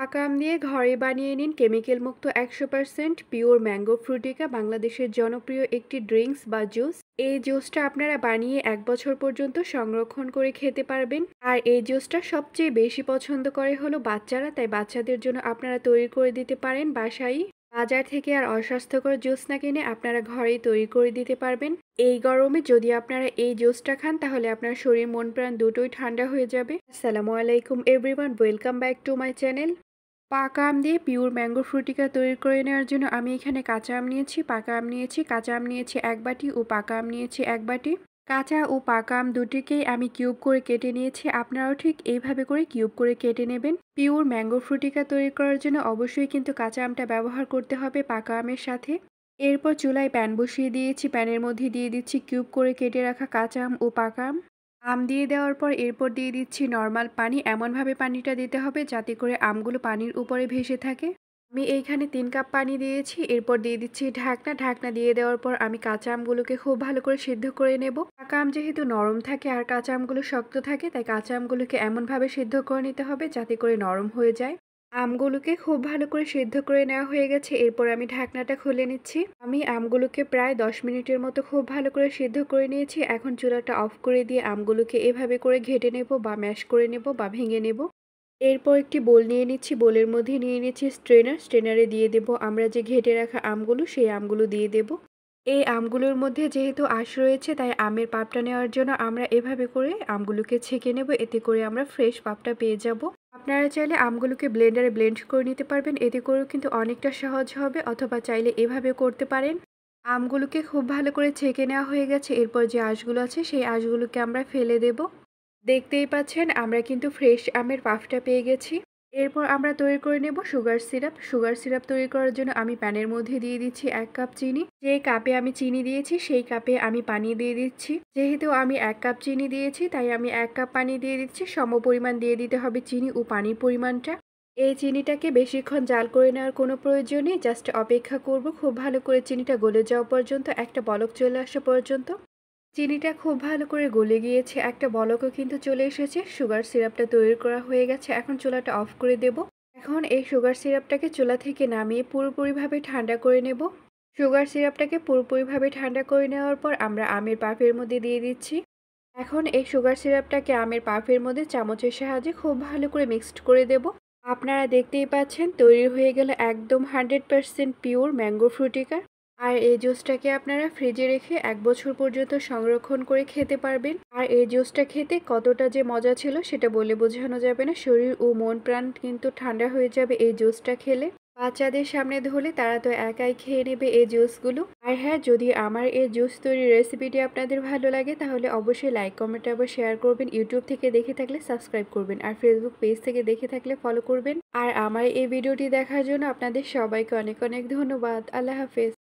পাকা আম দিয়ে ঘরে বানিয়ে নিন কেমিক্যাল মুক্ত 100% পিওর ম্যাঙ্গো ফ্রুটিকা, বাংলাদেশের জনপ্রিয় একটি ড্রিঙ্কস বা জুস। এই জুসটা আপনারা বানিয়ে 1 বছর পর্যন্ত সংরক্ষণ করে খেতে পারবেন। আর এই জুসটা সবচেয়ে বেশি পছন্দ করে হলো বাচ্চারা, তাই বাচ্চাদের জন্য আপনারা তৈরি করে দিতে পারেন বাসায়। বাজার থেকে আর অস্বাস্থ্যকর জুস না কিনে আপনারা ঘরেই তৈরি করে দিতে পারবেন। এই গরমে যদি আপনারা এই জুসটা খান তাহলে আপনার শরীর মন প্রাণ দুটোই ঠান্ডা হয়ে যাবে। আসসালামু আলাইকুম everyone, welcome back to my channel. পাকা আম দিয়ে পিওর ম্যাঙ্গো ফ্রুটিকা তৈরি করে নেওয়ার জন্য আমি এখানে কাঁচা আম নিয়েছি, পাকা আম নিয়েছি। কাঁচা আম নিয়েছি 1 বাটি ও পাকা আম নিয়েছি 1 বাটি। কাঁচা ও পাকা আম দুটিকেই আমি কিউব করে কেটে নিয়েছি। আপনারাও ঠিক এইভাবে করে কিউব করে কেটে নেবেন। পিওর ম্যাঙ্গো ফ্রুটিকা তৈরি করার জন্য অবশ্যই কিন্তু কাঁচা আমটা ব্যবহার করতে হবে পাকা আমের সাথে। এরপর চুলায় প্যান বসিয়ে দিয়েছি, প্যানের মধ্যে দিয়ে দিচ্ছি কিউব করে কেটে রাখা কাঁচা আম ও পাকা আম। আম দিয়ে দেওয়ার পর এরপর দিয়ে দিচ্ছি নর্মাল পানি। এমনভাবে পানিটা দিতে হবে যাতে করে আমগুলো পানির উপরে ভেসে থাকে। আমি এইখানে 3 কাপ পানি দিয়েছি। এরপর দিয়ে দিচ্ছি ঢাকনা। ঢাকনা দিয়ে দেওয়ার পর আমি কাঁচা আমগুলোকে খুব ভালো করে সিদ্ধ করে নেব। পাকা আম যেহেতু নরম থাকে আর কাঁচা আমগুলো শক্ত থাকে, তাই কাঁচা আমগুলোকে এমনভাবে সিদ্ধ করে নিতে হবে যাতে করে নরম হয়ে যায়। আমগুলোকে খুব ভালো করে সিদ্ধ করে নেওয়া হয়ে গেছে। এরপর আমি ঢাকনাটা খুলে নিচ্ছি। আমি আমগুলোকে প্রায় 10 মিনিটের মতো খুব ভালো করে সিদ্ধ করে নিয়েছি। এখন চুলাটা অফ করে দিয়ে আমগুলোকে এভাবে করে ঘেটে নেব বা ম্যাশ করে নেব বা ভেঙে নেব। এরপর একটি বোল নিয়ে নিচ্ছি, বোলের মধ্যে নিয়ে নিচ্ছি স্ট্রেনার। স্ট্রেনারে দিয়ে দেব আমরা যে ঘেটে রাখা আমগুলো, সেই আমগুলো দিয়ে দেব। এই আমগুলোর মধ্যে যেহেতু আঁশ রয়েছে তাই আমের পাপটা নেওয়ার জন্য আমরা এভাবে করে আমগুলোকে ছেঁকে নেব, এতে করে আমরা ফ্রেশ পাপটা পেয়ে যাব। আপনারা চাইলে আমগুলোকে ব্লেন্ডারে ব্লেন্ড করে নিতে পারবেন, এতে করেও কিন্তু অনেকটা সহজ হবে, অথবা চাইলে এভাবে করতে পারেন। আমগুলোকে খুব ভালো করে ছেঁকে নেওয়া হয়ে গেছে। এরপর যে আঁশগুলো আছে সেই আঁশগুলোকে আমরা ফেলে দেব। দেখতেই পাচ্ছেন আমরা কিন্তু ফ্রেশ আমের পাফটা পেয়ে গেছি। এরপর আমরা তৈরি করে নেব সুগার সিরাপ। সুগার সিরাপ তৈরি করার জন্য আমি প্যানের মধ্যে দিয়ে দিচ্ছি 1 কাপ চিনি। যে কাপে আমি চিনি দিয়েছি সেই কাপে আমি পানি দিয়ে দিচ্ছি। যেহেতু আমি 1 কাপ চিনি দিয়েছি তাই আমি 1 কাপ পানি দিয়ে দিচ্ছি। সমপরিমাণ দিয়ে দিতে হবে চিনি ও পানির পরিমাণটা। এই চিনিটাকে বেশিক্ষণ জাল করে নেওয়ার কোনো প্রয়োজন নেই, জাস্ট অপেক্ষা করব খুব ভালো করে চিনিটা গলে যাওয়া পর্যন্ত, একটা বলক চলে আসা পর্যন্ত। চিনিটা খুব ভালো করে গলে গিয়েছে, একটা বলকও কিন্তু চলে এসেছে। সুগার সিরাপটা তৈরি করা হয়ে গেছে। এখন চুলাটা অফ করে দেব। এখন এই সুগার সিরাপটাকে চুলা থেকে নামিয়ে পুরোপুরিভাবে ঠান্ডা করে নেব। সুগার সিরাপটাকে পুরোপুরিভাবে ঠান্ডা করে নেওয়ার পর আমরা আমের পাফের মধ্যে দিয়ে দিচ্ছি। এখন এই সুগার সিরাপটাকে আমের পাফের মধ্যে চামচের সাহায্যে খুব ভালো করে মিক্সড করে দেব। আপনারা দেখতেই পাচ্ছেন তৈরি হয়ে গেল একদম 100% পিওর ম্যাঙ্গো ফ্রুটিকা। আর এই জুসটাকে আপনারা ফ্রিজে রেখে 1 বছর পর্যন্ত সংরক্ষণ করে খেতে পারবেন। আর এই জুসটা খেতে কতটা যে মজা ছিল সেটা বলে বোঝানো যাবে না। শরীর ও মন প্রাণ কিন্তু ঠান্ডা হয়ে যাবে এই জুসটা খেলে। বাচ্চাদের সামনে ধরলে তারা তো একাই খেয়ে নেবে এই জুসগুলো। আর হ্যাঁ, যদি আমার এই জুস তৈরির রেসিপিটি আপনাদের ভালো লাগে তাহলে অবশ্যই লাইক, কমেন্ট আবার শেয়ার করবেন। ইউটিউব থেকে দেখে থাকলে সাবস্ক্রাইব করবেন, আর ফেসবুক পেজ থেকে দেখে থাকলে ফলো করবেন। আর আমার এই ভিডিওটি দেখার জন্য আপনাদের সবাইকে অনেক অনেক ধন্যবাদ। আল্লাহ হাফেজ।